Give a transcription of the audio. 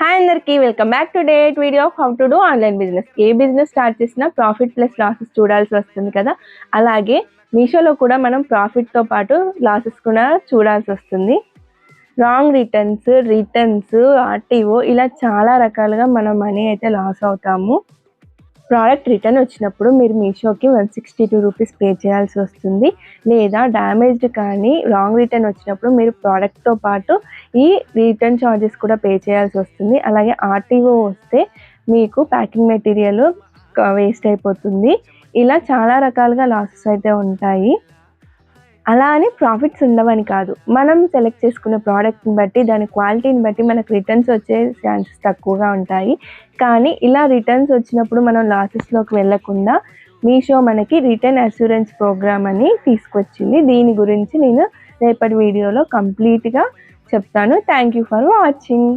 Hi అందరికీ welcome back to date video of how to do online business. A business start చేసినా profit plus losses చూడాల్సి వస్తుంది కదా. అలాగే మీషోలో కూడా మనం ప్రాఫిట్తో పాటు లాసెస్ కూడా చూడాల్సి వస్తుంది. రాంగ్ రిటర్న్స్ ఆర్టీఓ ఇలా చాలా రకాలుగా మనం మనీ అయితే లాస్ అవుతాము. ప్రోడక్ట్ రిటర్న్ వచ్చినప్పుడు మీరు మీషోకి 162 రూపీస్ పే చేయాల్సి వస్తుంది. లేదా డ్యామేజ్డ్ కానీ రాంగ్ రిటర్న్ వచ్చినప్పుడు మీరు ప్రోడక్ట్తో పాటు ఈ రిటర్న్ ఛార్జెస్ కూడా పే చేయాల్సి వస్తుంది. అలాగే ఆర్టీఓ వస్తే మీకు ప్యాకింగ్ మెటీరియల్ వేస్ట్ అయిపోతుంది. ఇలా చాలా రకాలుగా లాసెస్ అయితే ఉంటాయి. అలా అని ప్రాఫిట్స్ ఉండవని కాదు, మనం సెలెక్ట్ చేసుకునే ప్రోడక్ట్ని బట్టి దాని క్వాలిటీని బట్టి మనకు రిటర్న్స్ వచ్చే ఛాన్సెస్ తక్కువగా ఉంటాయి. కానీ ఇలా రిటర్న్స్ వచ్చినప్పుడు మనం లాసెస్లోకి వెళ్ళకుండా మీషో మనకి రిటర్న్ అష్యూరెన్స్ ప్రోగ్రామ్ అని తీసుకొచ్చింది. దీని గురించి నేను రేపటి వీడియోలో కంప్లీట్గా చెప్తాను. Thank you for watching.